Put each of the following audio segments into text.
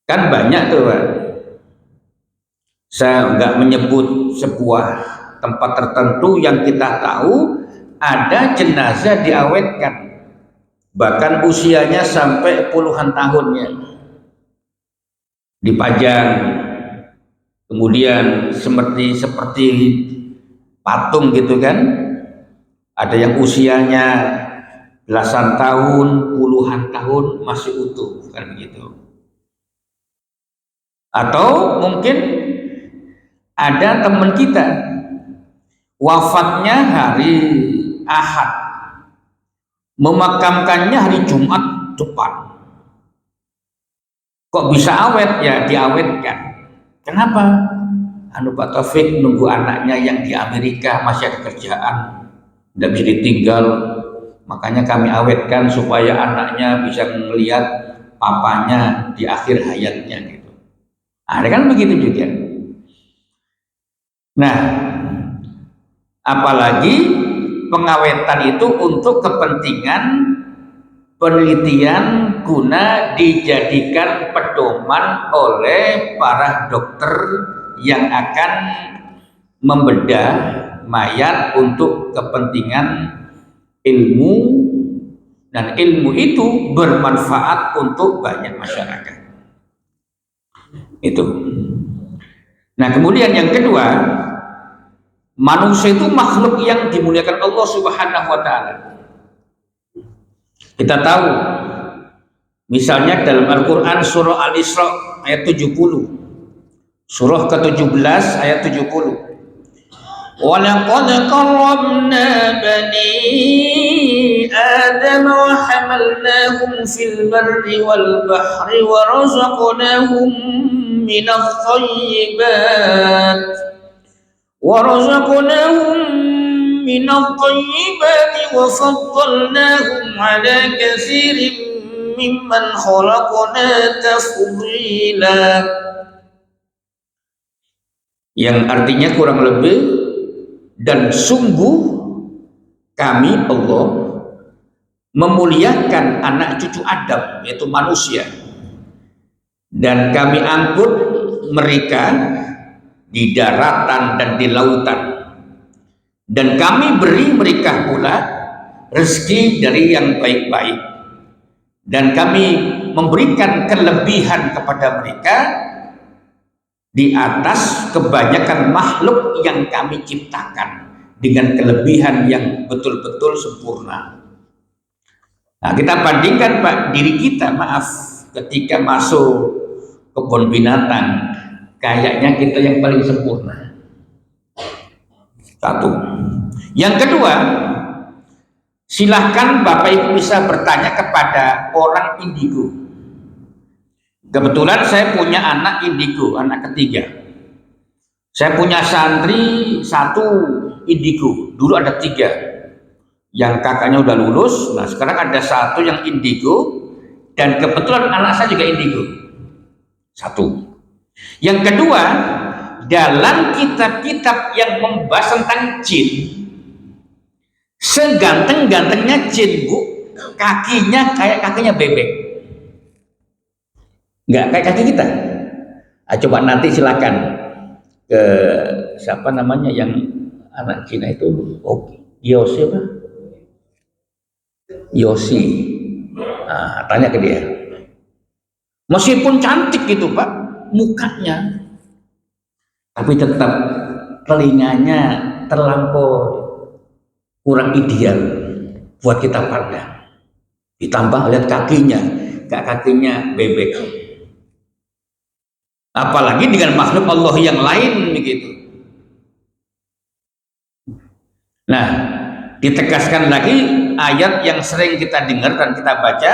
Kan banyak tuh Pak. Saya nggak menyebut sebuah tempat tertentu yang kita tahu ada jenazah diawetkan, bahkan usianya sampai puluhan tahunnya, dipajang, kemudian seperti patung gitu kan. Ada yang usianya belasan tahun, puluhan tahun masih utuh, kan begitu. Atau mungkin ada teman kita wafatnya hari Ahad, memakamkannya hari Jumat depan. Kok bisa awet? Ya diawetkan. Kenapa? Pak Taufik nunggu anaknya yang di Amerika masih ada kerjaan, tidak bisa ditinggal, makanya kami awetkan supaya anaknya bisa melihat papanya di akhir hayatnya gitu. Ada kan begitu juga. Nah, apalagi pengawetan itu untuk kepentingan penelitian guna dijadikan pedoman oleh para dokter yang akan membedah mayat untuk kepentingan ilmu, dan ilmu itu bermanfaat untuk banyak masyarakat. Itu. Nah, kemudian yang kedua, manusia itu makhluk yang dimuliakan Allah Subhanahu wa taala. Kita tahu misalnya dalam Al-Qur'an surah Al-Isra ayat 70. Surah ke-17 ayat 70. Wa laqad karramna bani Adam wa hamalnahum fil barri wal bahri wa razaqnahum minadh thayyibat من الطيبات وفضلناهم على كثير ممن خلقنا تفضيلا. Yang artinya kurang lebih, dan sungguh kami Allah memuliakan anak cucu Adam, yaitu manusia, dan kami angkut mereka di daratan dan di lautan, dan kami beri mereka pula rezeki dari yang baik-baik, dan kami memberikan kelebihan kepada mereka di atas kebanyakan makhluk yang kami ciptakan dengan kelebihan yang betul-betul sempurna. Nah, kita bandingkan Pak, diri kita, maaf, ketika masuk kebun binatang, kayaknya kita yang paling sempurna. Satu. Yang kedua, silahkan Bapak Ibu bisa bertanya kepada orang indigo. Kebetulan saya punya anak indigo, anak ketiga. Saya punya santri satu indigo, dulu ada 3. Yang kakaknya udah lulus, nah sekarang ada satu yang indigo, dan kebetulan anak saya juga indigo. Satu. Yang kedua, dalam kitab-kitab yang membahas tentang jin, seganteng-gantengnya jin Bu, kakinya kayak kakinya bebek, nggak kayak kaki kita. Coba nanti silakan ke siapa namanya yang anak Cina itu, Yosi apa? Yosi. Nah, tanya ke dia. Meskipun cantik gitu Pak mukanya, tapi tetap telinganya terlampau kurang ideal buat kita pandang. Ditambah lihat kakinya, kakinya bebek. Apalagi dengan makhluk Allah yang lain begitu. Nah, ditegaskan lagi ayat yang sering kita dengar dan kita baca,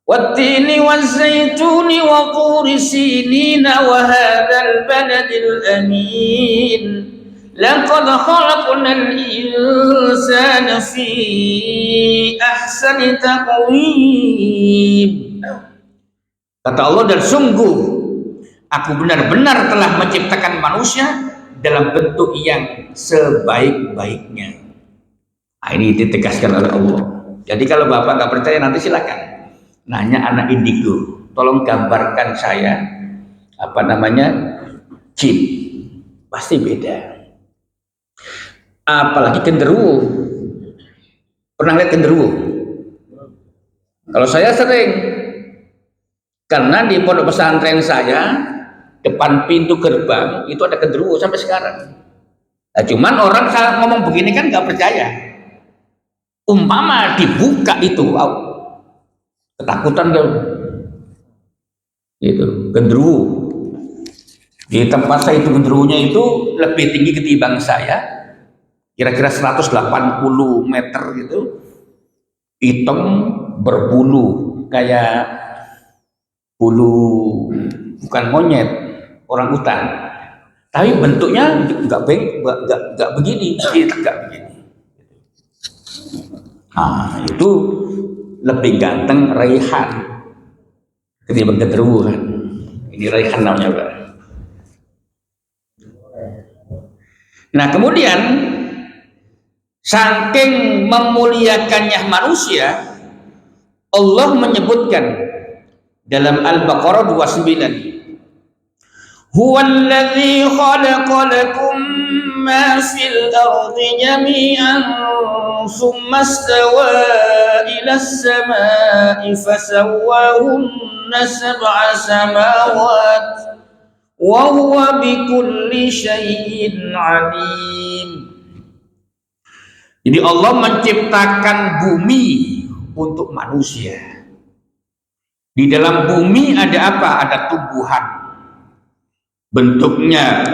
wattini wazzaituni wa turi sinina wa hadzal baladil amin laqad khalaqnal insana fi ahsani taqwim. Kata Allah, dan sungguh aku benar-benar telah menciptakan manusia dalam bentuk yang sebaik-baiknya. Nah, ini ditegaskan oleh Allah. Jadi kalau Bapak nggak percaya, nanti silakan nanya anak indigo, tolong gambarkan saya jin. Pasti beda. Apalagi genderuwo. Pernah lihat genderuwo? Kalau saya sering, karena di pondok pesantren saya depan pintu gerbang itu ada genderuwo sampai sekarang. Nah, cuman orang saya ngomong begini kan nggak percaya. Umpama dibuka itu, wow, ketakutan kan? Itu genderuwo. Di tempat saya itu genderuwonya itu lebih tinggi ketimbang saya, kira-kira 180 meter gitu, hitam berbulu kayak bulu bukan monyet, orang hutan, tapi bentuknya nggak begini, nggak begini. Nah, itu lebih ganteng Raihan ketimbang genderuwo kan. Ini Raihan namanya, Pak. Nah, kemudian saking memuliakannya manusia, Allah menyebutkan dalam Al-Baqarah 29, Huwallazi khalaqa lakum ma fil ardi jami'an thumma istawa ila as-sama'i fasawwahunna sab'a samawat wa huwa bikulli syai'in alim. Jadi Allah menciptakan bumi untuk manusia. Di dalam bumi ada apa? Ada tumbuhan. Bentuknya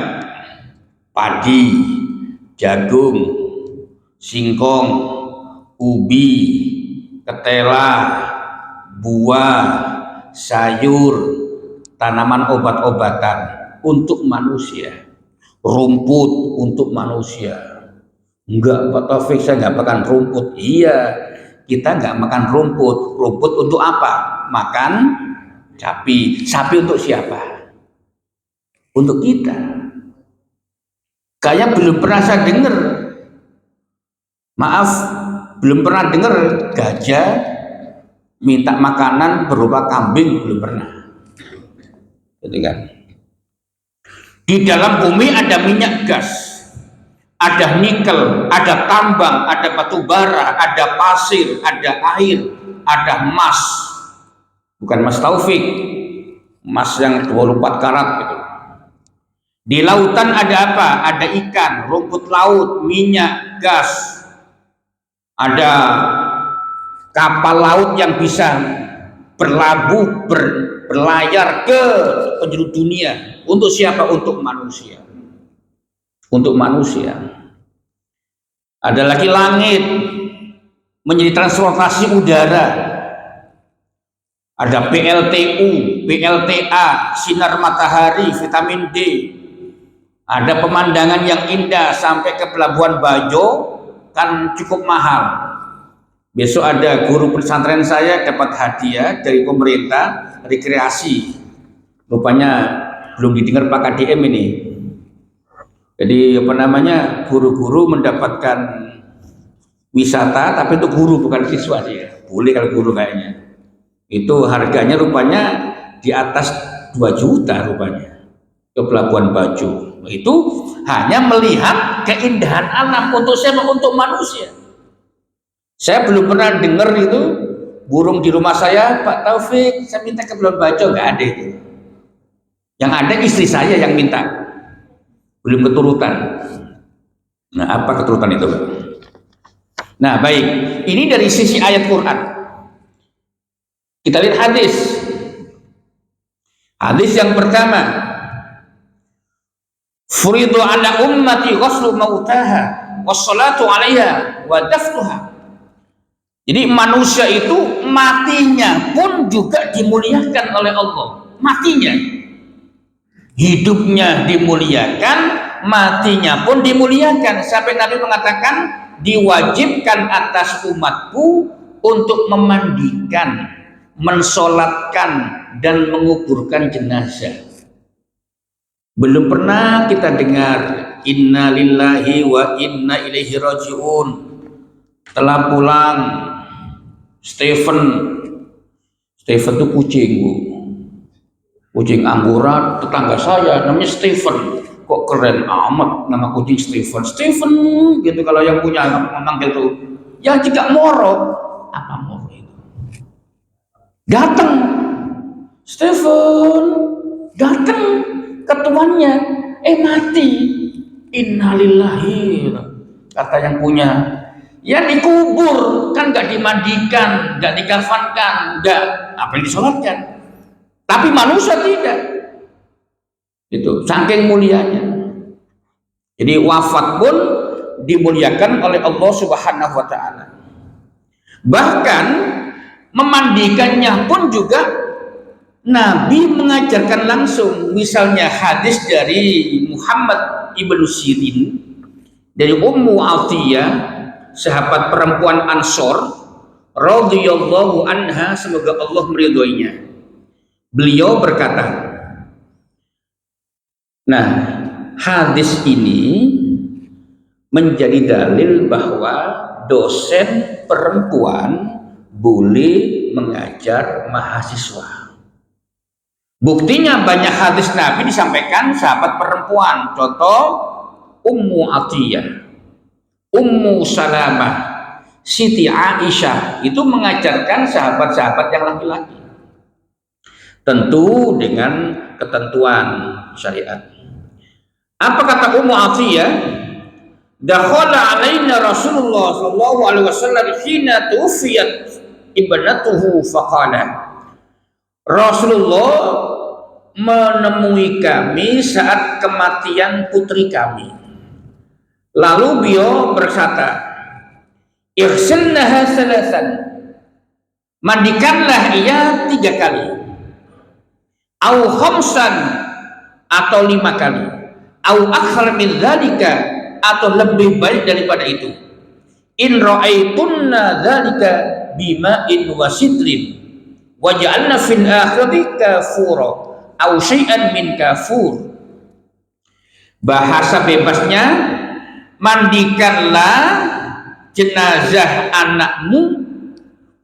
padi, jagung, singkong, ubi, ketela, buah, sayur, tanaman obat-obatan untuk manusia, rumput untuk manusia. Enggak, Pak Taufik, saya nggak makan rumput. Iya, kita nggak makan rumput. Rumput untuk apa? Makan sapi. Sapi untuk siapa? Untuk kita. Kayak belum pernah saya dengar, maaf, belum pernah dengar gajah minta makanan berupa kambing, belum pernah. Gitu kan? Di dalam bumi ada minyak gas, ada nikel, ada tambang, ada batu bara, ada pasir, ada air, ada emas. Bukan Mas Taufik, emas yang 24 karat gitu. Di lautan ada apa? Ada ikan, rumput laut, minyak, gas. Ada kapal laut yang bisa berlabuh, berlayar ke penjuru dunia. Untuk siapa? Untuk manusia. Untuk manusia. Ada lagi langit menjadi transportasi udara. Ada PLTU, PLTA, sinar matahari, vitamin D. Ada pemandangan yang indah sampai ke Pelabuhan Bajo, kan cukup mahal. Besok ada guru pesantren saya dapat hadiah dari pemerintah rekreasi. Rupanya belum didengar Pak KDM ini. Jadi guru-guru mendapatkan wisata, tapi itu guru bukan siswa dia. Boleh kalau guru kayaknya. Itu harganya rupanya di atas 2 juta rupanya ke Pelabuhan Bajo. Itu hanya melihat keindahan alam. Untuk siapa? Untuk manusia. Saya belum pernah dengar itu burung di rumah saya, Pak Taufik, saya minta ke Pelabuhan Bajo, nggak ada itu. Yang ada istri saya yang minta. Belum keturutan. Nah, apa keturutan itu, Pak? Nah, baik. Ini dari sisi ayat Quran. Kita lihat hadis. Hadis yang pertama, Furidu ala ummati ghuslu mautaha wassalatu 'alaiha wa dafnuha. Jadi manusia itu matinya pun juga dimuliakan oleh Allah. Matinya. Hidupnya dimuliakan, matinya pun dimuliakan. Sampai Nabi mengatakan, diwajibkan atas umatku untuk memandikan, mensolatkan, dan menguburkan jenazah. Belum pernah kita dengar inna lillahi wa inna ilaihi raji'un. Telah pulang Stephen itu kucing, Bu. Kucing Anggora tetangga saya namanya Stephen. Kok keren amat nama kucing Stephen. Stephen gitu kalau yang punya memanggil tuh. Ya jika Moro, apa Moro itu? Datang Stephen, datang ke tuannya, mati. Innalillahi, kata yang punya. Ya dikubur, kan nggak dimandikan, nggak dikafankan, nggak apa yang disolatkan. Tapi manusia tidak. Itu saking mulianya. Jadi wafat pun dimuliakan oleh Allah Subhanahu wa taala. Bahkan memandikannya pun juga Nabi mengajarkan langsung. Misalnya hadis dari Muhammad ibnu Sirin dari Ummu Atiyah, sahabat perempuan Ansor radhiyallahu anha, semoga Allah meridhoinya. Beliau berkata, nah hadis ini menjadi dalil bahwa dosen perempuan boleh mengajar mahasiswa. Buktinya banyak hadis Nabi disampaikan sahabat perempuan. Contoh Ummu Atiyah, Ummu Salamah, Siti Aisyah itu mengajarkan sahabat-sahabat yang laki-laki. Tentu dengan ketentuan syariat. Apa kata Ummu Atiyah? Dakhala alaina Rasulullah sallallahu alaihi wasallam hina tuwfiyat ibnatuhu faqala. Rasulullah menemui kami saat kematian putri kami. Lalu beliau berkata, "Ighsilnaha salasan." Mandikanlah ia 3 kali. Au khamsan, atau 5 kali. Au akthar min dzalika, atau lebih baik daripada itu. In ra'aitunna dzalika bima'in wa sidrin waj'alna fil akhirati kafura aw syai'an min kafur. Bahasa bebasnya, mandikanlah jenazah anakmu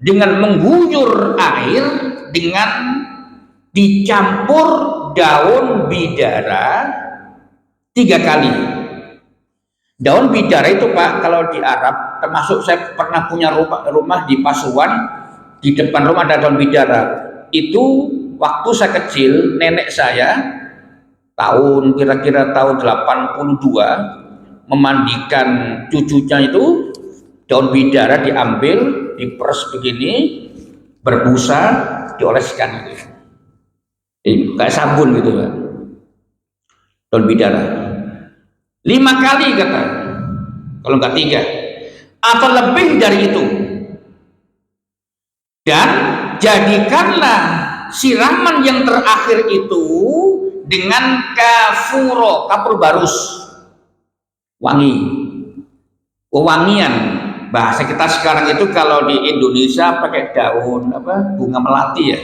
dengan mengguyur air dengan dicampur daun bidara 3 kali. Daun bidara itu Pak, kalau di Arab, termasuk saya pernah punya rumah di Pasuruan, di depan rumah ada daun bidara. Itu waktu saya kecil, nenek saya kira-kira tahun 82 memandikan cucunya itu, daun bidara diambil, diperes begini, berbusa, dioleskan gitu. Kayak sabun gitu Pak. Daun bidara 5 kali kata, kalau nggak 3 atau lebih dari itu. Dan jadikanlah siraman yang terakhir itu dengan kapur barus, wangi, wewangian. Bahasa kita sekarang itu kalau di Indonesia pakai daun bunga melati ya,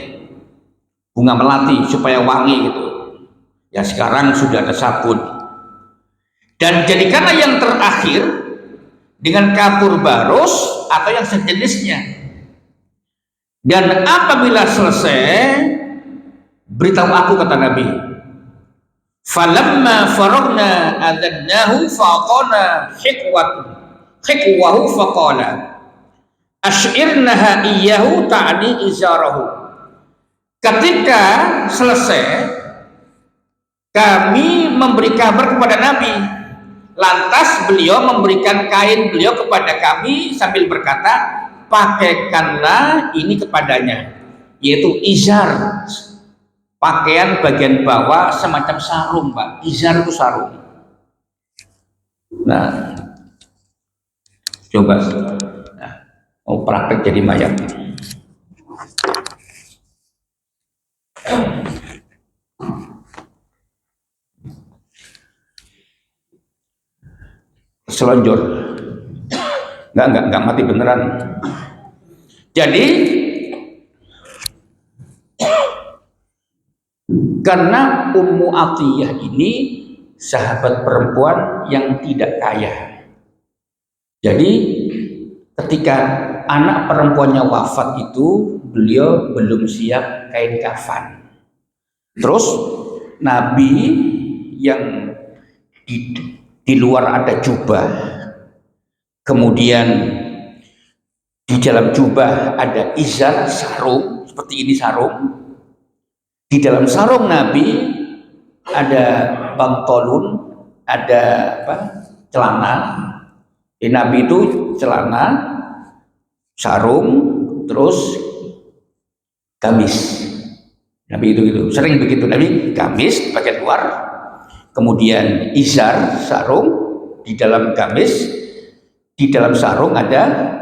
bunga melati supaya wangi gitu. Ya sekarang sudah ada sabun. Dan jadikanlah yang terakhir dengan kapur barus atau yang sejenisnya. Dan apabila selesai, beritahu aku, kata Nabi. Falamma faragna adadnahu faqana hikwahu faqala ash'irnaha iyyahu ta'ni izarahu. Ketika selesai, kami memberi kabar kepada Nabi. Lantas beliau memberikan kain beliau kepada kami sambil berkata, pakaikanlah ini kepadanya, yaitu izar, pakaian bagian bawah semacam sarung Pak. Izar itu sarung. Nah, coba mau praktek jadi mayat. Selonjor, nggak mati beneran. Jadi karena Ummu Atiyah ini sahabat perempuan yang tidak kaya, jadi ketika anak perempuannya wafat itu beliau belum siap kain kafan. Terus Nabi yang di luar ada jubah, kemudian di dalam jubah ada izar, sarung, seperti ini sarung. Di dalam sarung Nabi ada bantolun, ada apa? Celana. Nabi itu celana, sarung, terus gamis. Nabi itu gitu, sering begitu. Nabi gamis bagian luar, kemudian izar, sarung, di dalam gamis, di dalam sarung ada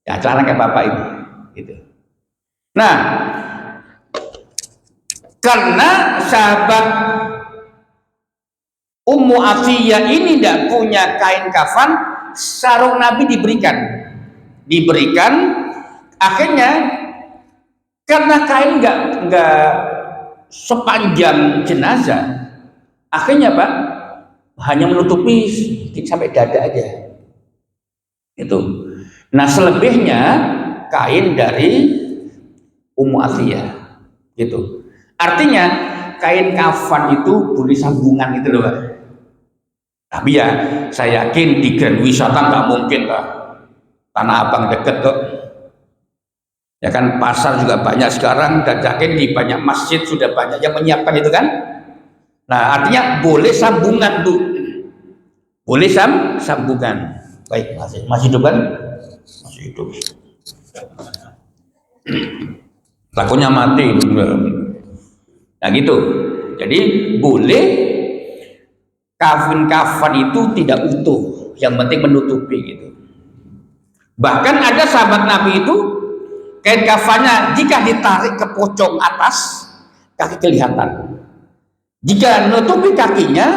ya celana kayak bapak ini, gitu. Nah, karena sahabat Ummu Atiyah ini tidak punya kain kafan, sarung Nabi diberikan, akhirnya karena kain nggak sepanjang jenazah, akhirnya Pak hanya menutupi sampai dada aja. Itu. Nah selebihnya kain dari Ummu Atiyah. Gitu. Artinya kain kafan itu boleh sambungan gitu loh Pak. Tapi ya saya yakin di Grand Wisata nggak mungkin lah. Tanah Abang deket kok. Ya kan pasar juga banyak sekarang, dan yakin di banyak masjid sudah banyak yang menyiapkan itu kan. Nah artinya boleh sambungan Bu, boleh sambungan. Baik, masih hidup kan? Masih hidup. Takutnya mati. Nah gitu. Jadi boleh kafan itu tidak utuh, yang penting menutupi gitu. Bahkan ada sahabat Nabi itu kain kafannya jika ditarik ke pocong atas, kaki kelihatan. Jika menutupi kakinya,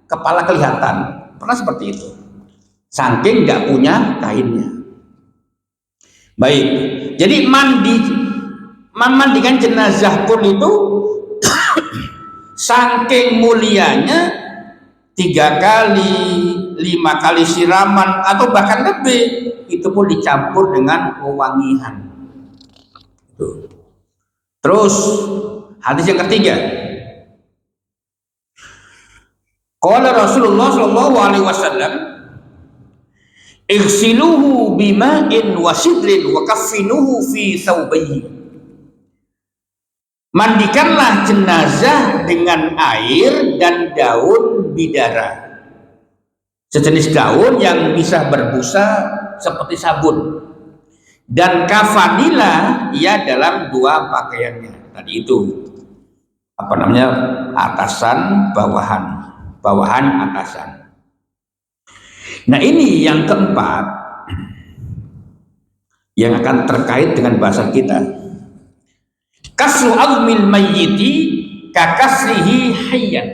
kepala kelihatan. Pernah seperti itu. Saking nggak punya kainnya. Baik. Jadi memandikan jenazah pun itu saking mulianya 3 kali, 5 kali siraman atau bahkan lebih, itu pun dicampur dengan wewangian. Terus hadis yang ketiga, qala Rasulullah sallallahu alaihi wasallam, igsiluhu bima'in wa sidrin wa kaffinuhu fi thawbayhi. Mandikanlah jenazah dengan air dan daun bidara, sejenis daun yang bisa berbusa seperti sabun. Dan kafanilah ia dalam 2 pakaiannya. Tadi itu apa namanya, atasan, bawahan atasan. Nah ini yang keempat yang akan terkait dengan bahasa kita. Kasru azmil mayyiti kakasrihi hayyan.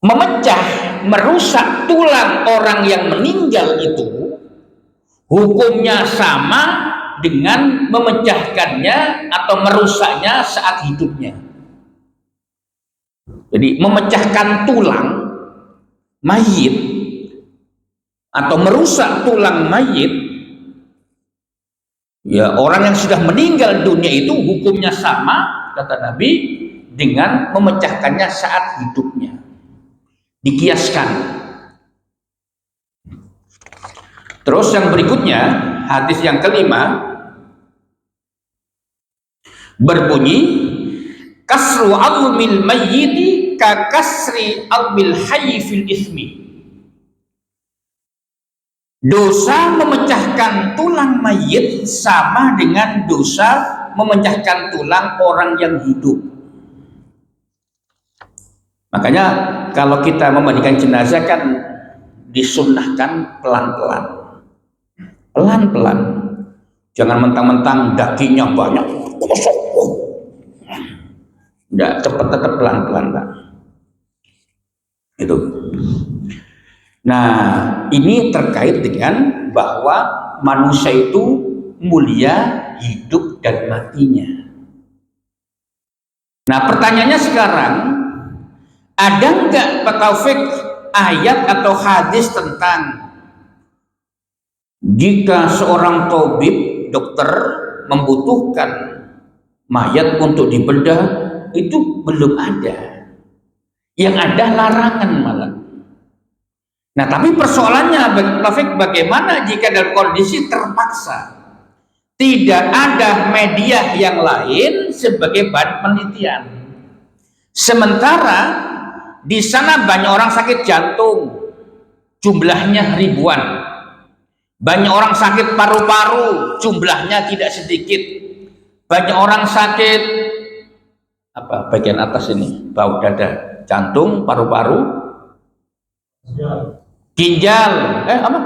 Memecah, merusak tulang orang yang meninggal itu hukumnya sama dengan memecahkannya atau merusaknya saat hidupnya. Jadi memecahkan tulang mayit atau merusak tulang mayit, ya orang yang sudah meninggal dunia itu hukumnya sama, kata Nabi, dengan memecahkannya saat hidupnya. Dikiaskan. Terus yang berikutnya, hadis yang kelima berbunyi, kasru azmil mayyiti ka kasri azmil hayy fil ismi. Dosa memecahkan tulang mayit sama dengan dosa memecahkan tulang orang yang hidup. Makanya kalau kita memandikan jenazah kan disunnahkan pelan-pelan. Pelan-pelan. Jangan mentang-mentang dagingnya banyak. Enggak, tetap pelan-pelan, Pak. Itu. Nah, ini terkait dengan bahwa manusia itu mulia hidup dan matinya. Nah, pertanyaannya sekarang, ada enggak Pak Taufik ayat atau hadis tentang jika seorang tabib, dokter membutuhkan mayat untuk dibedah itu belum ada. Yang ada larangan malah. Nah, tapi persoalannya bagaimana jika dalam kondisi terpaksa tidak ada media yang lain sebagai bahan penelitian. Sementara di sana banyak orang sakit jantung, jumlahnya ribuan. Banyak orang sakit paru-paru, jumlahnya tidak sedikit. Banyak orang sakit bagian atas ini, bau dada, jantung, paru-paru, ginjal,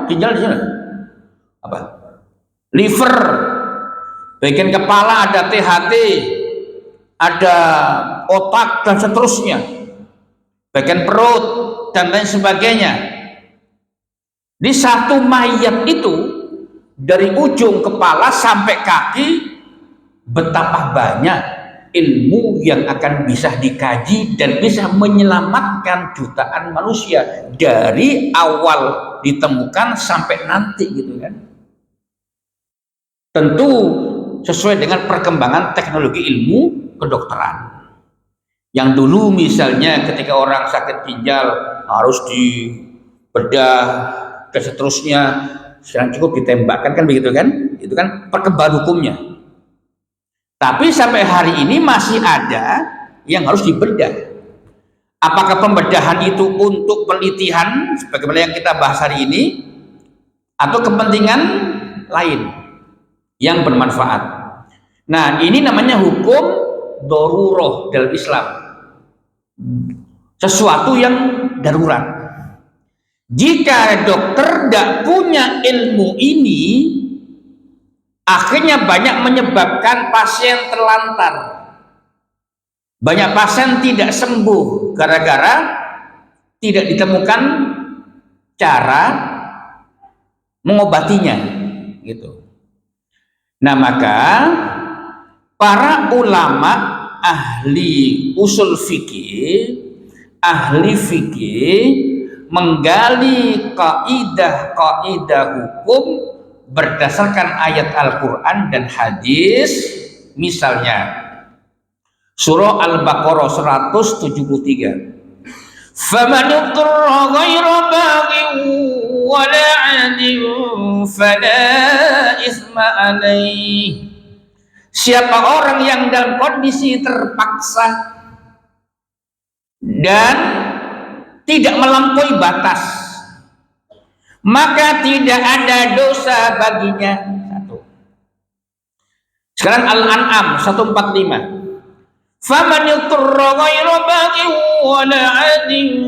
ginjal di sana, liver, bagian kepala ada THT, ada otak dan seterusnya, bagian perut dan lain sebagainya. Di satu mayat itu dari ujung kepala sampai kaki, betapa banyak ilmu yang akan bisa dikaji dan bisa menyelamatkan jutaan manusia dari awal ditemukan sampai nanti gitu kan. Tentu sesuai dengan perkembangan teknologi ilmu kedokteran. Yang dulu misalnya ketika orang sakit ginjal harus dibedah dan seterusnya, sekarang cukup ditembakkan kan begitu kan? Itu kan perkembangan hukumnya. Tapi sampai hari ini masih ada yang harus dibedah. Apakah pembedahan itu untuk penelitian sebagaimana yang kita bahas hari ini atau kepentingan lain yang bermanfaat? Nah, ini namanya hukum daruroh dalam Islam. Sesuatu yang darurat. Jika dokter tidak punya ilmu ini, akhirnya banyak menyebabkan pasien terlantar. Banyak pasien tidak sembuh gara-gara tidak ditemukan cara mengobatinya, gitu. Nah, maka para ulama ahli usul fikih, ahli fikih menggali kaidah-kaidah hukum berdasarkan ayat Al-Quran dan hadis. Misalnya surah Al-Baqarah 173, faman yuqra ghayra baghin wala 'adin fala isma alaih. Siapa orang yang dalam kondisi terpaksa dan tidak melampaui batas, maka tidak ada dosa baginya. Satu. Sekarang Al-An'am 145. Faman yuqra ghayra baghin wala 'adin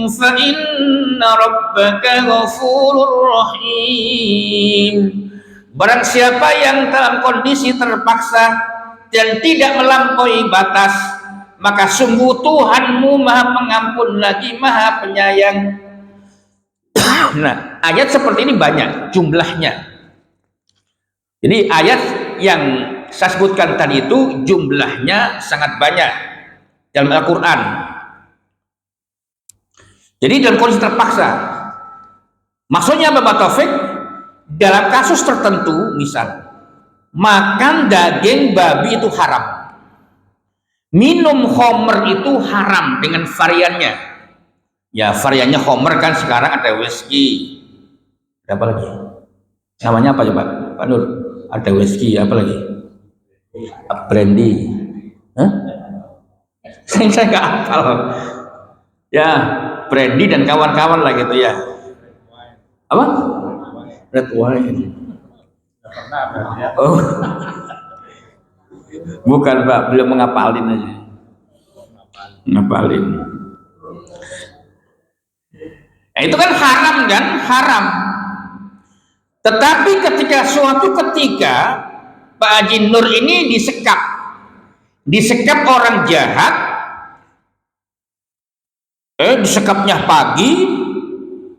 fa inna rabbaka ghafurur rahim. Barang siapa yang dalam kondisi terpaksa dan tidak melampaui batas, maka sungguh Tuhanmu Maha Pengampun lagi Maha Penyayang. Nah, ayat seperti ini banyak jumlahnya. Jadi ayat yang saya sebutkan tadi itu jumlahnya sangat banyak dalam Al-Quran. Jadi dalam kondisi terpaksa, maksudnya apa, Pak Taufik? Dalam kasus tertentu, misal makan daging babi itu haram, minum khamr itu haram dengan variannya. Ya, variannya khamr kan sekarang ada whisky, ada apa lagi? Namanya apa coba, Pak Nur? Ada whisky, apa lagi? Brandy. Hah? Saya nggak hafal. Ya, brandy dan kawan-kawan lah gitu ya. Apa? Red wine. Oh. Bukan, Pak, belum mengapalin aja. Ngapalin. Nah, itu kan haram kan? Haram. Tetapi ketika suatu ketika Pak Haji Nur ini disekap orang jahat, disekapnya pagi,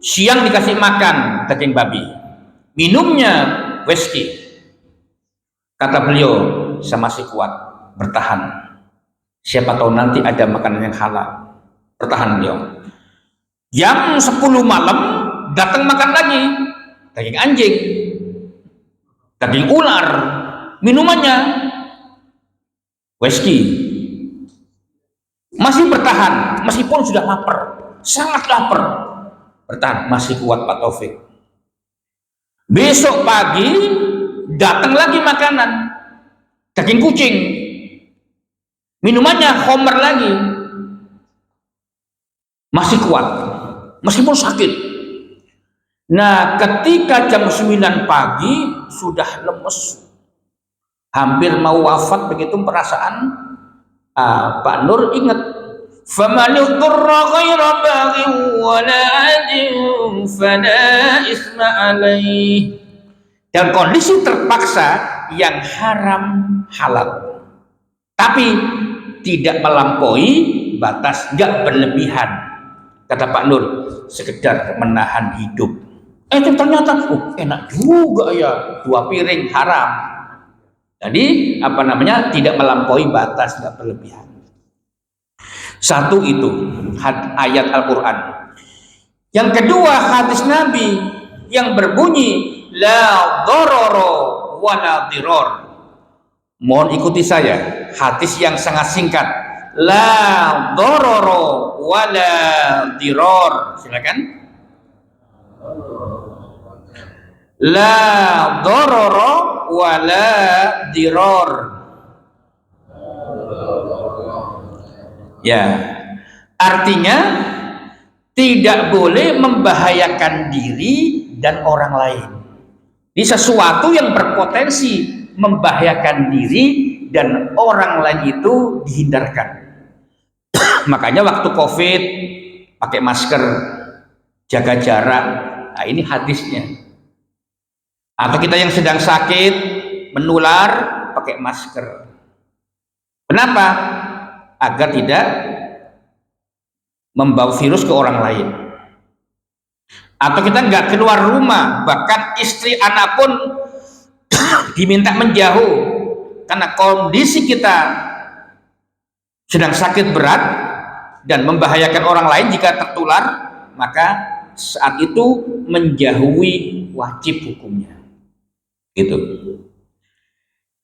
siang dikasih makan daging babi, minumnya whisky. Kata beliau, saya masih kuat, bertahan. Siapa tahu nanti ada makanan yang halal. Bertahan beliau. Jam 10 malam datang makan lagi daging anjing, daging ular, minumannya. whisky. Masih bertahan, meskipun sudah lapar, sangat lapar. Bertahan, masih kuat Pak Taufik. Besok pagi, datang lagi makanan, daging kucing. Minumannya homer lagi. Masih kuat, meskipun sakit. Nah, ketika jam 9 pagi, sudah lemes. Hampir mau wafat, begitu perasaan Pak Nur ingat, faman yudhurra ghaira baghin wala adin fala isma alaih. Dan kondisi terpaksa yang haram halal, tapi tidak melampaui batas, nggak berlebihan. Kata Pak Nur, sekedar menahan hidup. Ternyata enak juga ya, 2 piring haram. Jadi tidak melampaui batas, nggak berlebihan. Satu itu ayat Al-Quran. Yang kedua hadis Nabi yang berbunyi la dharara wa la dirar. Mohon ikuti saya, hadis yang sangat singkat. La dharara wa la dirar. Silakan. La dharara wa la dirar. Ya, artinya tidak boleh membahayakan diri dan orang lain. Ini sesuatu yang berpotensi membahayakan diri dan orang lain itu dihindarkan. Makanya waktu COVID pakai masker, jaga jarak. Nah, ini hadisnya. Atau kita yang sedang sakit menular, pakai masker. Kenapa? Agar tidak membawa virus ke orang lain. Atau kita nggak keluar rumah, bahkan istri anak pun diminta menjauh karena kondisi kita sedang sakit berat dan membahayakan orang lain jika tertular, maka saat itu menjauhi wajib hukumnya. Gitu.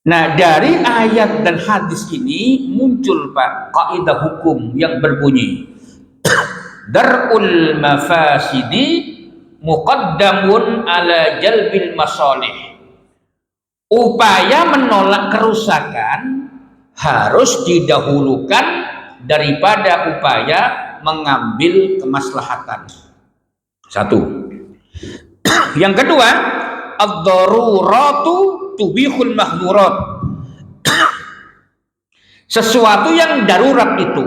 Nah, dari ayat dan hadis ini muncul Pak kaidah hukum yang berbunyi darul mafasidi muqaddamun ala jalbil masalih. Upaya menolak kerusakan harus didahulukan daripada upaya mengambil kemaslahatan. Satu. Yang kedua, ad-daruratu tubihul mahdurat. Sesuatu yang darurat itu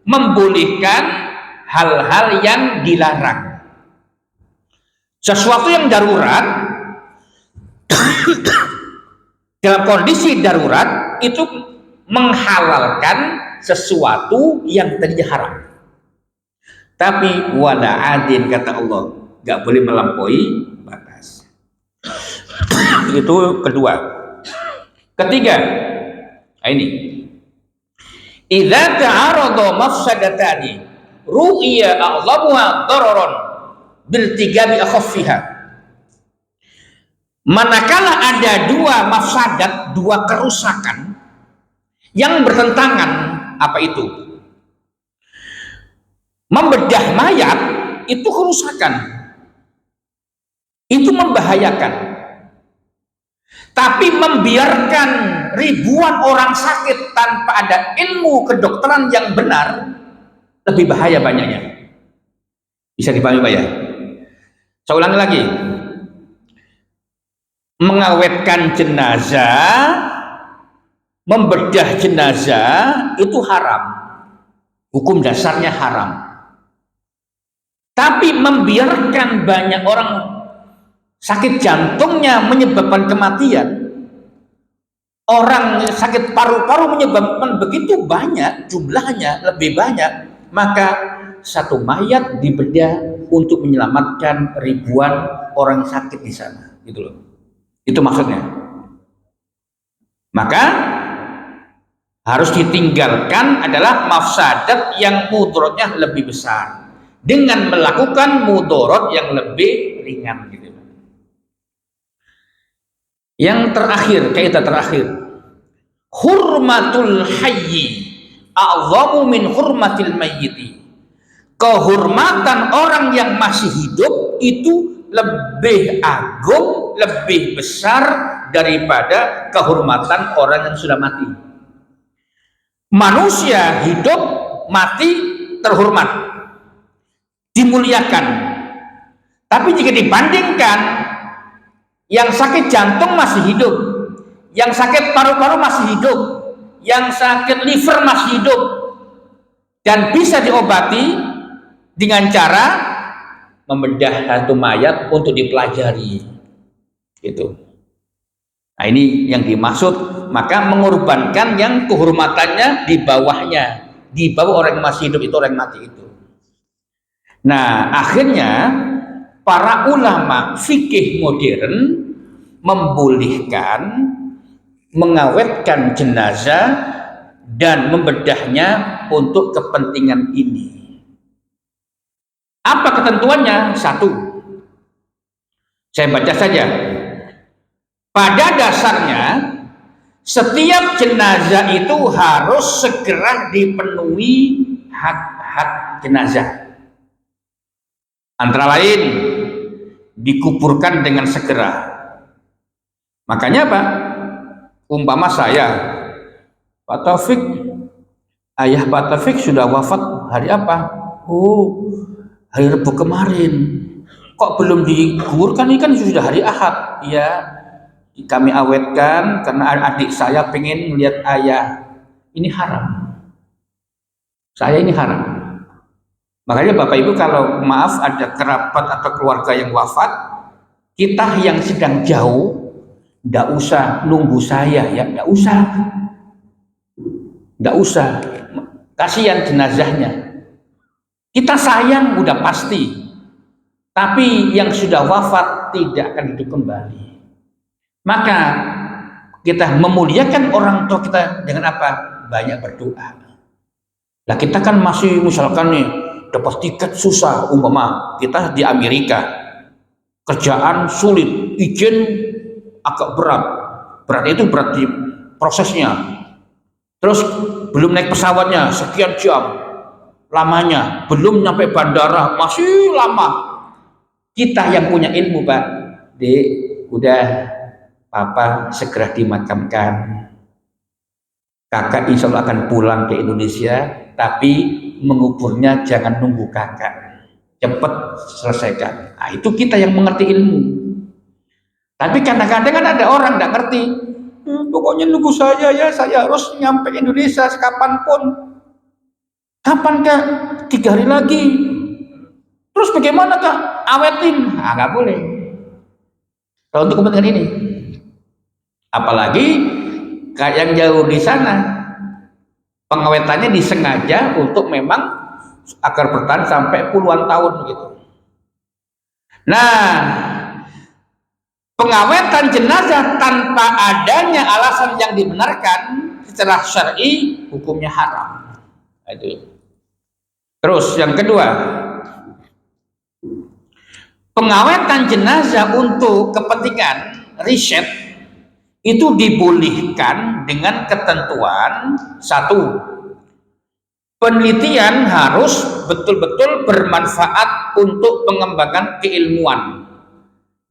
membolehkan hal-hal yang dilarang. Sesuatu yang darurat dalam kondisi darurat itu menghalalkan sesuatu yang tadinya haram. Tapi wala adin, kata Allah, nggak boleh melampaui batas. Itu kedua. Ketiga, ini idza ta'arada mafsadatani ru'ya a'zamuha dararan birtigabi akhaffiha. Manakala ada 2 mafsadat, 2 kerusakan yang bertentangan, apa itu? Membedah mayat itu kerusakan, itu membahayakan. Tapi membiarkan ribuan orang sakit tanpa ada ilmu kedokteran yang benar lebih bahaya banyaknya. Bisa dipahami Pak ya? Saya ulangi lagi. Mengawetkan jenazah, membedah jenazah itu haram. Hukum dasarnya haram. Tapi membiarkan banyak orang sakit jantungnya menyebabkan kematian, orang sakit paru-paru menyebabkan begitu banyak, jumlahnya lebih banyak, maka satu mayat dibedah untuk menyelamatkan ribuan orang sakit di sana, gitu loh. Itu maksudnya. Maka harus ditinggalkan adalah mafsadat yang mudaratnya lebih besar dengan melakukan mudarat yang lebih ringan, gitu. Yang terakhir, kaidah terakhir, hurmatul hayyi a'zamu min hurmatil mayyiti. Kehormatan orang yang masih hidup itu lebih agung, lebih besar daripada kehormatan orang yang sudah mati. Manusia hidup, mati, terhormat, dimuliakan. Tapi jika dibandingkan, yang sakit jantung masih hidup, yang sakit paru-paru masih hidup, yang sakit liver masih hidup, dan bisa diobati dengan cara membedah satu mayat untuk dipelajari. Gitu. Nah, ini yang dimaksud, maka mengorbankan yang kehormatannya di bawahnya, di bawah orang yang masih hidup itu, orang yang mati itu. Nah, akhirnya para ulama fikih modern membolehkan mengawetkan jenazah dan membedahnya untuk kepentingan ini. Apa ketentuannya? Satu, saya baca saja. Pada dasarnya, setiap jenazah itu harus segera dipenuhi hak-hak jenazah. Antara lain, dikuburkan dengan segera. Makanya apa? Umpama saya, Pak Taufik, ayah Pak Taufik sudah wafat hari apa? Oh, hari Rabu kemarin. Kok belum dikuburkan? Ini kan sudah hari Ahad. Ya, kami awetkan karena adik saya pengen melihat ayah. Ini haram. Saya ini haram. Makanya Bapak Ibu, kalau maaf ada kerabat atau keluarga yang wafat, kita yang sedang jauh, tidak usah nunggu saya ya, tidak usah. Kasihan jenazahnya. Kita sayang udah pasti, tapi yang sudah wafat tidak akan hidup kembali. Maka kita memuliakan orang tua kita dengan apa? Banyak berdoa. Nah, kita kan masih misalkan nih dapat tiket susah, umpama kita di Amerika, kerjaan sulit, izin agak berat itu berat di prosesnya, terus belum naik pesawatnya sekian jam lamanya, belum nyampe bandara masih lama. Kita yang punya ilmu, Pak, Dek, udah Papa segera dimakamkan, kakak insya Allah akan pulang ke Indonesia, tapi menguburnya jangan nunggu kakak, cepat selesaikan. Nah, itu kita yang mengerti ilmu. Tapi kadang-kadang kan ada orang tidak ngerti, pokoknya nunggu saya ya, saya harus nyampe Indonesia kapanpun. Kapan Kak? 3 hari lagi. Terus bagaimana Kak? Awetin? Nah, nggak boleh. Kalau untuk kepentingan ini, apalagi kayak yang jauh di sana, pengawetannya disengaja untuk memang agar bertahan sampai puluhan tahun gitu. Nah, pengawetan jenazah tanpa adanya alasan yang dibenarkan secara syar'i hukumnya haram. Itu. Terus yang kedua, pengawetan jenazah untuk kepentingan riset itu dibolehkan dengan ketentuan satu, penelitian harus betul-betul bermanfaat untuk pengembangan keilmuan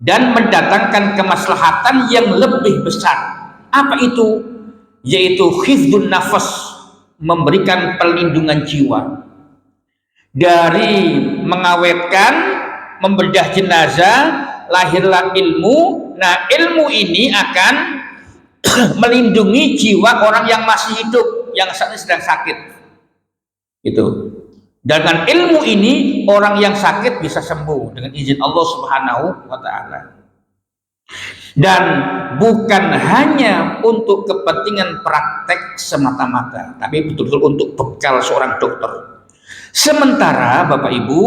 dan mendatangkan kemaslahatan yang lebih besar. Apa itu? Yaitu hifdzun nafas, memberikan perlindungan jiwa. Dari mengawetkan, membedah jenazah, lahirlah ilmu. Nah, ilmu ini akan melindungi jiwa orang yang masih hidup, yang saat ini sedang sakit. Gitu. Dengan ilmu ini orang yang sakit bisa sembuh dengan izin Allah Subhanahu wa taala. Dan bukan hanya untuk kepentingan praktek semata-mata, tapi betul-betul untuk bekal seorang dokter. Sementara Bapak Ibu,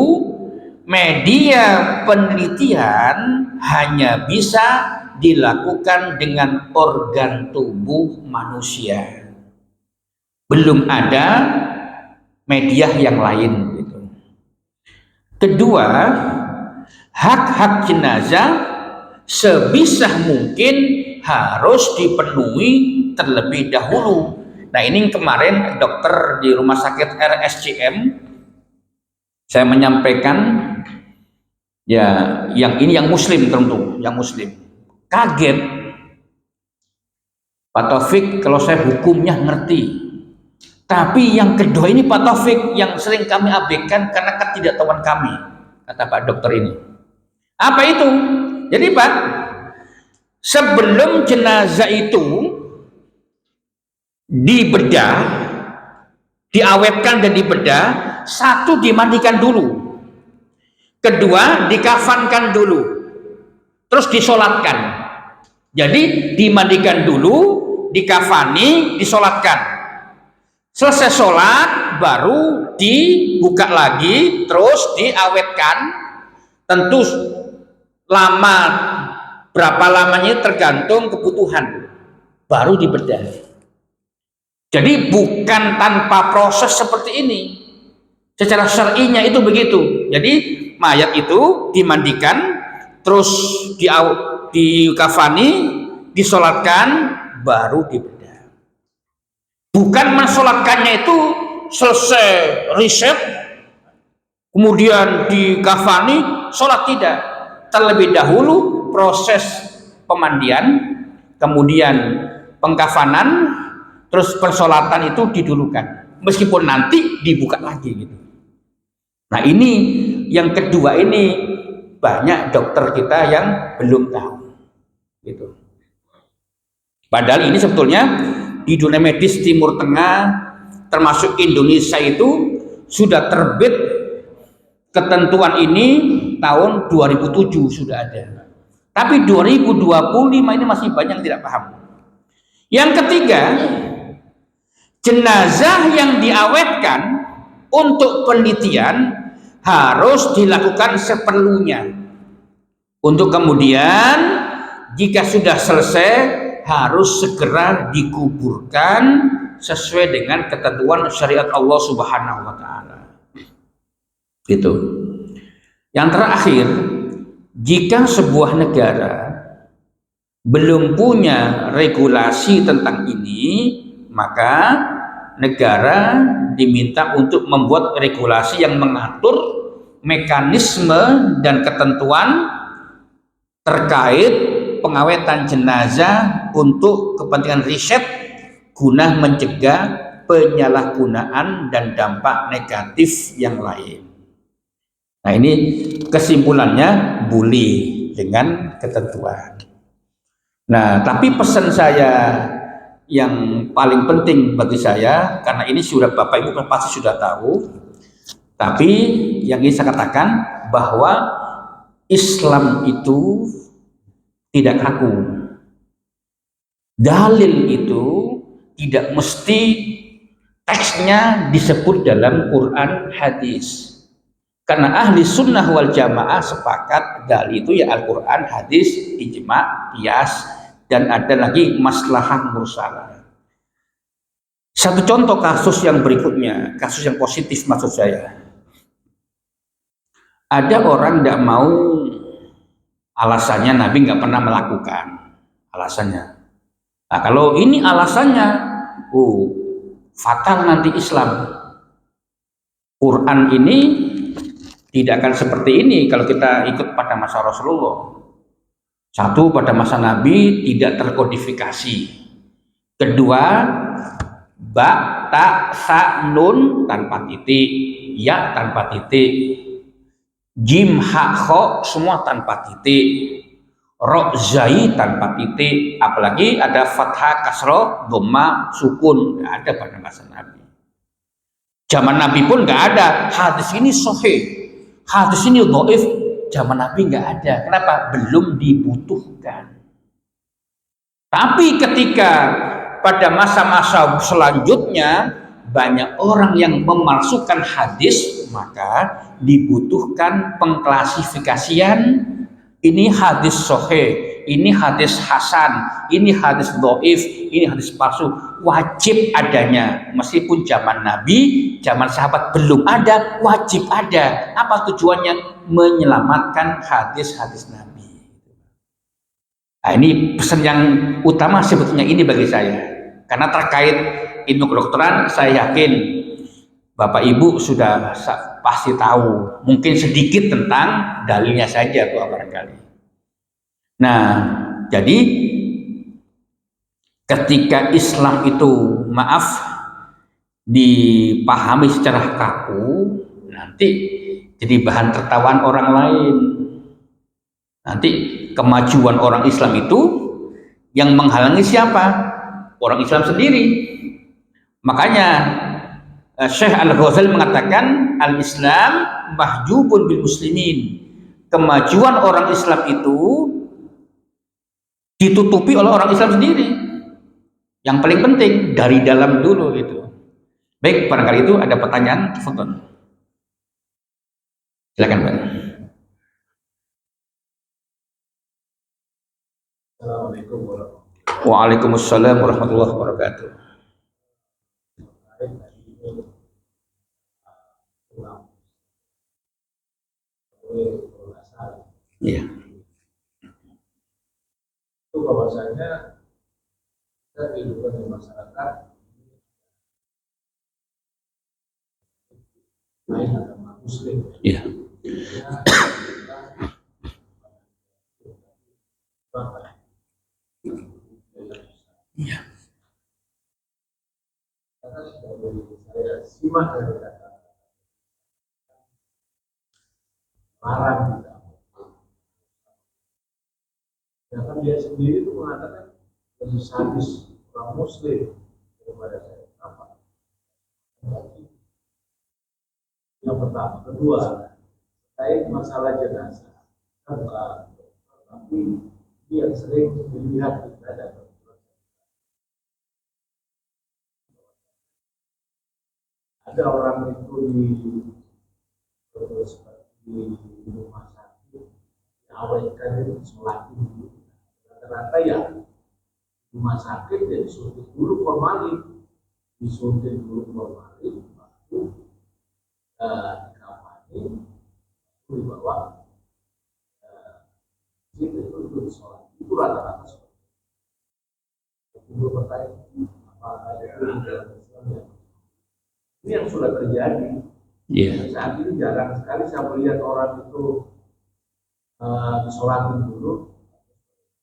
media penelitian hanya bisa dilakukan dengan organ tubuh manusia. Belum ada media yang lain gitu. Kedua, hak-hak jenazah sebisa mungkin harus dipenuhi terlebih dahulu. Nah, ini kemarin dokter di rumah sakit RSCM saya menyampaikan, ya, yang ini yang muslim tentu, yang muslim. Kaget. Pak Taufik, kalau saya hukumnya ngerti. Tapi yang kedua ini Pak Taufik yang sering kami abaikan karena ketidaktahuan kami, kata Pak dokter ini. Apa itu? Jadi Pak, sebelum jenazah itu dibedah, diawetkan dan dibedah, satu dimandikan dulu, kedua dikafankan dulu, terus disolatkan. Jadi dimandikan dulu, dikafani, disolatkan. Selesai sholat baru dibuka lagi, terus diawetkan. Tentu lama, berapa lamanya tergantung kebutuhan, baru dibedah. Jadi bukan tanpa proses seperti ini. Secara syar'inya itu begitu. Jadi mayat itu dimandikan, terus dikafani, disolatkan, baru dibedah. Bukan mensolatkannya itu selesai riset, kemudian dikafani, sholat, tidak. Terlebih dahulu proses pemandian, kemudian pengkafanan, terus persolatan itu didulukan. Meskipun nanti dibuka lagi gitu. Nah, ini yang kedua ini banyak dokter kita yang belum tahu gitu. Padahal ini sebetulnya di dunia medis Timur Tengah termasuk Indonesia itu sudah terbit ketentuan ini tahun 2007 sudah ada. Tapi 2025 ini masih banyak yang tidak paham. Yang ketiga, jenazah yang diawetkan untuk penelitian harus dilakukan seperlunya. Untuk kemudian jika sudah selesai harus segera dikuburkan sesuai dengan ketentuan syariat Allah Subhanahu wa taala. Gitu. Yang terakhir, jika sebuah negara belum punya regulasi tentang ini, maka negara diminta untuk membuat regulasi yang mengatur mekanisme dan ketentuan terkait pengawetan jenazah untuk kepentingan riset guna mencegah penyalahgunaan dan dampak negatif yang lain. Nah, ini kesimpulannya boleh dengan ketentuan. Nah, tapi pesan saya yang paling penting bagi saya, karena ini sudah Bapak Ibu pasti sudah tahu, tapi yang ingin saya katakan bahwa Islam itu tidak kaku. Dalil itu tidak mesti teksnya disebut dalam Quran hadis. Karena ahli sunnah wal jamaah sepakat dalil itu ya Al-Quran, hadis, ijma, qiyas, dan ada lagi maslahah mursalah. Satu contoh kasus yang berikutnya, kasus yang positif maksud saya. Ada orang tidak mau, alasannya Nabi nggak pernah melakukan, alasannya. Nah, kalau ini alasannya, fatal nanti Islam. Quran ini tidak akan seperti ini kalau kita ikut pada masa Rasulullah. Satu, pada masa Nabi tidak terkodifikasi. Kedua, ba, ta, sa, nun tanpa titik, ya tanpa titik, jim, ha, kho semua tanpa titik, ro, zai tanpa titik, apalagi ada fathah, kasroh, dhamma, sukun, nggak ada pada masa Nabi. Zaman Nabi pun nggak ada. Hadis ini sahih, hadis ini dhaif, zaman Nabi nggak ada. Kenapa? Belum dibutuhkan. Tapi ketika pada masa-masa selanjutnya banyak orang yang memalsukan hadis, maka dibutuhkan pengklasifikasian. Ini hadis sahih, ini hadis hasan, ini hadis dhaif, ini hadis palsu. Wajib adanya. Meskipun zaman Nabi, zaman sahabat belum ada, wajib ada. Apa tujuannya? Menyelamatkan hadis-hadis Nabi. Nah, ini pesan yang utama sebetulnya ini bagi saya. Karena terkait ilmu kedokteran, saya yakin Bapak Ibu sudah pasti tahu, mungkin sedikit tentang dalilnya saja tuh barangkali. Nah, jadi ketika Islam itu dipahami secara kaku, nanti jadi bahan tertawaan orang lain. Nanti kemajuan orang Islam itu yang menghalangi siapa? Orang Islam sendiri. Makanya Syekh Al-Ghazali mengatakan al-Islam mahjubun bil muslimin. Kemajuan orang Islam itu ditutupi oleh orang Islam sendiri. Yang paling penting dari dalam dulu gitu. Baik, barangkali itu ada pertanyaan, Fonton. Silakan, Pak. Assalamualaikum warahmatullahi wabarakatuh. Waalaikumsalam warahmatullahi wabarakatuh. Iya. Itu bahwasanya kita kehidupan di masyarakat lain agama Muslim. Iya. Iya. Karena saya simak dari kata larang tidak. Sedangkan dia sendiri itu mengatakan lebih sadis orang Muslim daripada saya. Apa? Yang pertama, kedua, terkait masalah jenazah, tapi yang sering dilihat di ada orang itu di rumah sakit, diawetkan itu sholat dulu. Rata-rata ya rumah sakit ya disuntik dulu formalin, baru dikafani, dibawa itu sholat. Itu rata-rata sholat. Itu bertanya apakah itu dalam Islam ya? Ini yang sudah terjadi. Saat ini jarang sekali saya melihat orang itu disolatin dulu.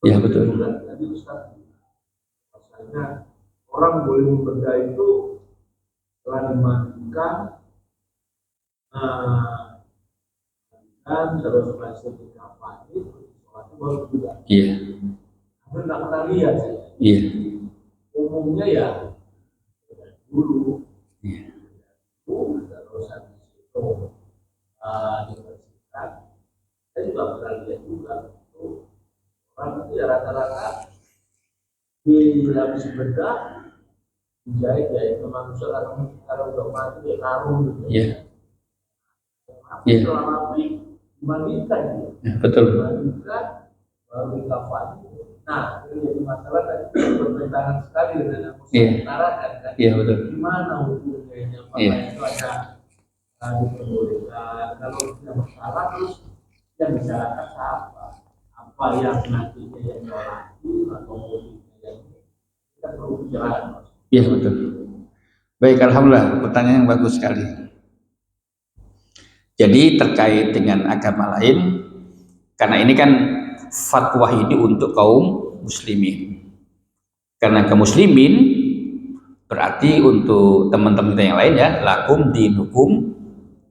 Iya betul. Jadi Ustaz, masalahnya orang boleh bekerja itu setelah dimandikan dan terus masuk di kafani, sholatnya baru juga. Iya. Tapi nggak pernah lihat saya. Iya. Umumnya ya dulu. Iya. Terus habis itu dibersihkan. Saya juga pernah lihat juga itu orang itu ya rata-rata dilapisi bedah, dijahit manusia kalau udah mati dia karung gitu. Iya. Tapi setelah mati dimandikan dia. Ya, betul. Dimandikan baru dikafani. Nah, ini jadi masalah tadi bertentangan sekali dengan yang saya utarakan kan. Iya betul. Gimana hukumnya? Apakah itu ada diperbolehkan? Kalau tidak masalah terus yang bicarakan apa? Apa yang nantinya yang nyolati atau mobilnya yang kita perlu bicara. Iya betul. Baik, alhamdulillah, pertanyaan yang bagus sekali. Jadi terkait dengan agama lain, karena ini kan fatwa ini untuk kaum muslimin. Karena kaum muslimin berarti untuk teman-teman kita yang lain ya, lakum dinukum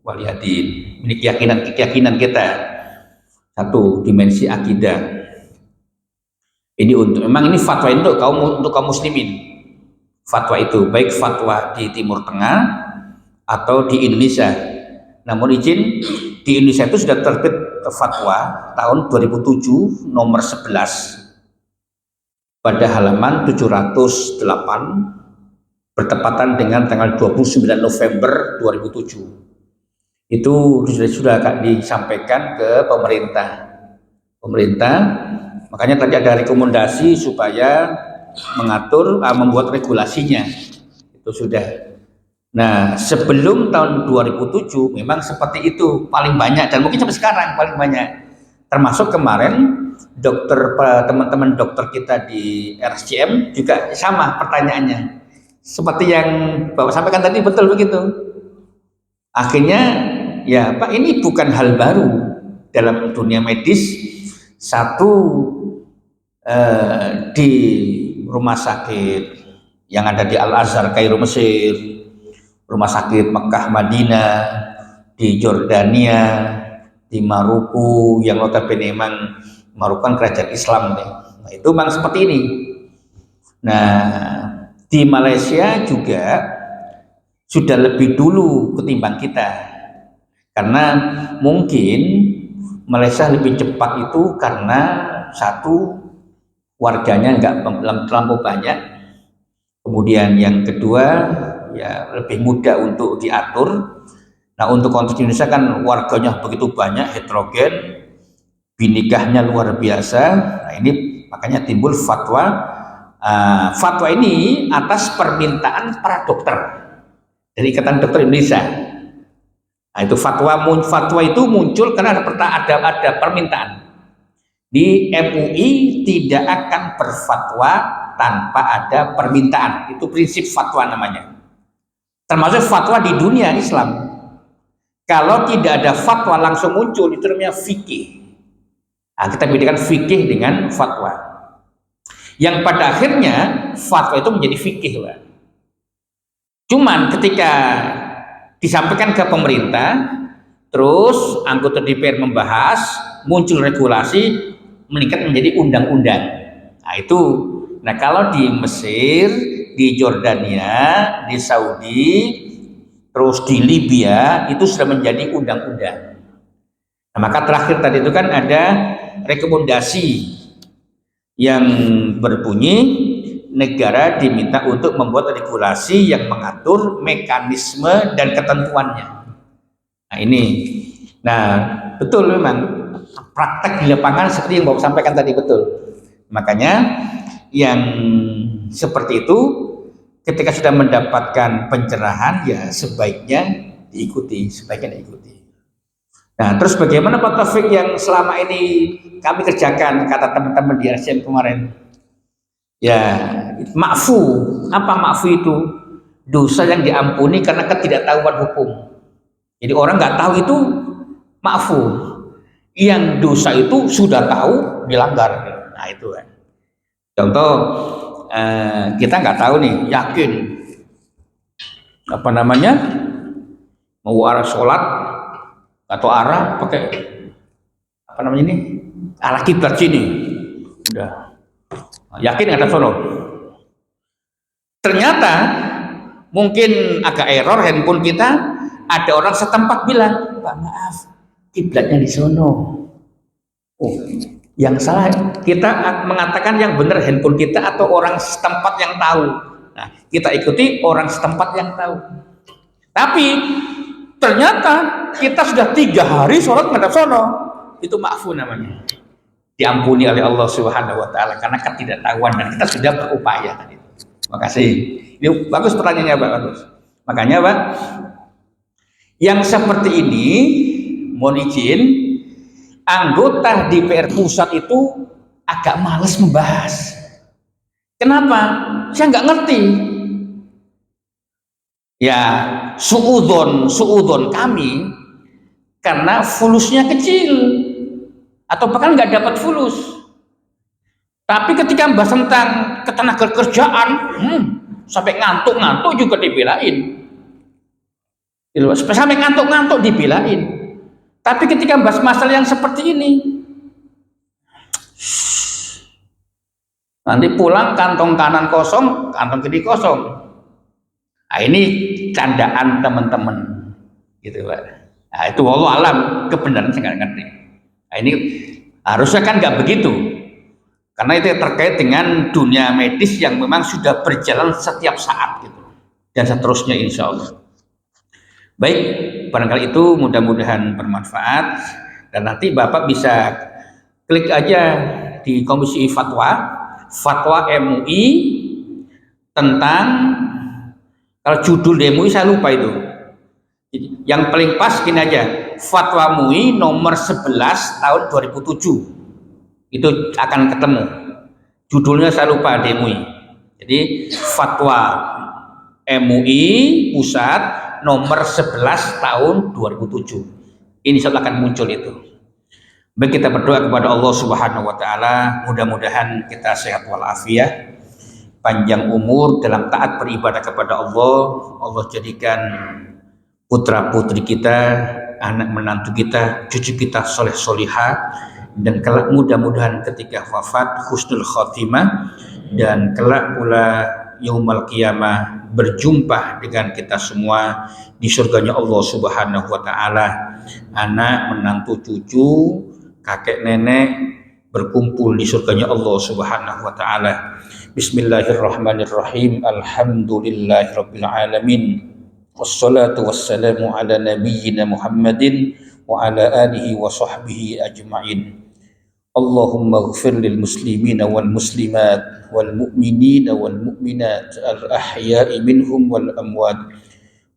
waliyadin. Ini keyakinan kita. Satu, dimensi akidah. Ini memang ini fatwa untuk kaum muslimin. Fatwa itu baik fatwa di Timur Tengah atau di Indonesia. Namun izin di Indonesia itu sudah terbit fatwa tahun 2007 nomor 11 pada halaman 708 bertepatan dengan tanggal 29 November 2007. Itu sudah disampaikan ke pemerintah. Makanya tadi ada rekomendasi supaya membuat regulasinya. Itu sudah. Nah, sebelum tahun 2007 memang seperti itu paling banyak dan mungkin sampai sekarang paling banyak. Termasuk kemarin teman-teman dokter kita di RSCM juga sama pertanyaannya. Seperti yang Bapak sampaikan tadi, betul begitu. Akhirnya ya Pak, ini bukan hal baru dalam dunia medis. Satu, di rumah sakit yang ada di Al-Azhar Kairo Mesir, rumah sakit Mekah Madinah, di Jordania, di Maroko, yang notabene memang Maroko kan kerajaan Islam nih. Nah, itu memang seperti ini. Nah, di Malaysia juga sudah lebih dulu ketimbang kita, karena mungkin Malaysia lebih cepat itu karena satu, warganya nggak terlalu banyak, kemudian yang kedua ya lebih mudah untuk diatur. Nah, untuk konteks Indonesia kan warganya begitu banyak, heterogen, binikahnya luar biasa. Nah, ini makanya timbul fatwa. Fatwa ini atas permintaan para dokter dari Ikatan Dokter Indonesia. Nah, itu fatwa itu muncul karena ada permintaan. Di MUI tidak akan berfatwa tanpa ada permintaan. Itu prinsip fatwa namanya. Termasuk fatwa di dunia Islam. Kalau tidak ada fatwa langsung muncul, itu namanya fikih. Nah, kita bedakan fikih dengan fatwa. Yang pada akhirnya fatwa itu menjadi fikih, Pak. Cuman ketika disampaikan ke pemerintah, terus anggota DPR membahas, muncul regulasi, meningkat menjadi undang-undang. Nah, itu. Nah, kalau di Mesir, di Jordania, di Saudi, terus di Libya, itu sudah menjadi undang-undang. Nah, maka terakhir tadi itu kan ada rekomendasi yang berbunyi negara diminta untuk membuat regulasi yang mengatur mekanisme dan ketentuannya. Nah, ini. Nah, betul memang praktek di lapangan seperti yang Bapak sampaikan tadi, betul. Makanya yang seperti itu ketika sudah mendapatkan pencerahan ya sebaiknya diikuti. Nah, terus bagaimana Pak Taufik yang selama ini kami kerjakan, kata teman-teman di RSCM kemarin? Ya, ma'fu. Apa ma'fu itu? Dosa yang diampuni karena ketidaktahuan hukum. Jadi orang nggak tahu itu ma'fu. Yang dosa itu sudah tahu dilanggar. Nah, itu kan. Contoh, kita nggak tahu nih, yakin apa namanya, mau arah sholat atau arah pakai apa namanya ini, arah kiblat sini, udah yakin ada sono. Ternyata mungkin agak error handphone kita, ada orang setempat bilang, Pak maaf, kiblatnya di sono. Oh, yang salah kita mengatakan yang benar handphone kita atau orang setempat yang tahu. Nah, kita ikuti orang setempat yang tahu. Tapi ternyata kita sudah 3 hari sholat menghadap sono, itu ma'fu namanya, diampuni oleh Allah Subhanahu Wa Taala karena ketidaktahuan dan kita sudah berupaya tadi. Terima kasih. Ini bagus pertanyaannya, Pak, bagus. Makanya, Pak, yang seperti ini mohon izin, anggota DPR pusat itu agak males membahas. Kenapa? Saya nggak ngerti. Ya, suudon kami karena fulusnya kecil atau bahkan nggak dapat fulus. Tapi ketika bahas tentang ketenaga kerjaan, sampai ngantuk juga dibelain. Sampai ngantuk dibelain. Tapi ketika bahas masalah yang seperti ini, nanti pulang kantong kanan kosong, kantong kiri kosong. Nah, ini candaan teman-teman, gitu Pak. Nah, itu wallahu alam, kebenaran saya nggak ngerti. Nah, ini harusnya kan nggak begitu, karena itu terkait dengan dunia medis yang memang sudah berjalan setiap saat, gitu, dan seterusnya insya Allah. Baik, barangkali itu mudah-mudahan bermanfaat, dan nanti Bapak bisa klik aja di Komisi Fatwa MUI tentang, kalau judul MUI saya lupa itu. Yang paling pas gini aja, Fatwa MUI nomor 11 tahun 2007. Itu akan ketemu. Judulnya saya lupa di MUI. Jadi fatwa MUI pusat nomor 11 tahun 2007. Ini akan muncul itu. Baik, kita berdoa kepada Allah Subhanahu wa taala, mudah-mudahan kita sehat walafiat, panjang umur dalam taat beribadah kepada Allah. Allah jadikan putra putri kita, anak menantu kita, cucu kita soleh solihah, dan kelak mudah-mudahan ketika wafat husnul khotimah, dan kelak pula yaumul qiyamah berjumpa dengan kita semua di surganya Allah Subhanahu wa taala. Anak menantu cucu, kakek nenek berkumpul di surganya Allah Subhanahu wa taala. Bismillahirrahmanirrahim. Alhamdulillahirabbil alamin. Wassalatu wassalamu ala nabiyyina Muhammadin wa ala alihi wa sahbihi ajma'in. Allahumma ighfir lil muslimina wal muslimat wal mu'minina wal mu'minat al ahya'i minhum wal amwat.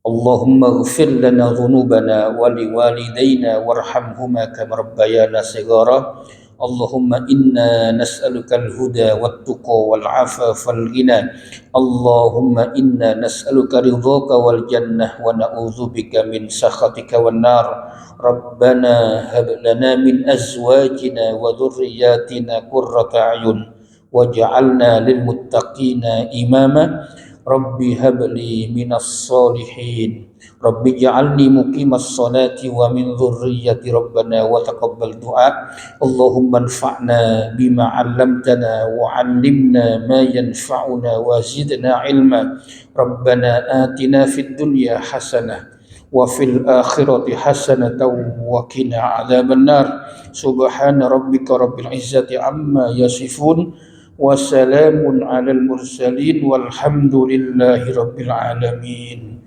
Allahumma ighfir lana dhunubana wa liwalidayna warhamhuma kama rabbayana shighara. Allahumma inna nas'aluka al-huda wat-tuqa wal-'afafa wal-ghina. Allahumma inna nas'aluka ridhaka wal jannah wa na'udzubika min sakhatika wan nar. Rabbana hab lana min azwajina wa dhurriyyatina qurrata a'yun waj'alna lil muttaqina imama. Rabbi habli minas solihin. Rabbi ja'alni muqimas salati wa min dhurriyyati rabbana wa taqabbal du'a. Allahumma anfa'na bima 'allamtana wa 'allimna ma yanfa'una wa zidna 'ilma. Rabbana atina fid dunya hasanah wa fil akhirati hasanatan wa qina 'adzaban nar. Subhana rabbika rabbil izzati amma yasifun wa salamun 'alal mursalin walhamdulillahi rabbil alamin.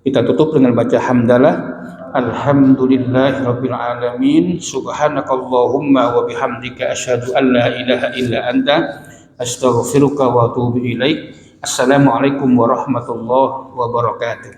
Kita tutup dengan baca hamdalah. Alhamdulillahi rabbil alamin. Subhanakallahumma wa bihamdika asyhadu an la ilaha illa anta astaghfiruka wa atubu ilaik. Assalamualaikum warahmatullahi wabarakatuh.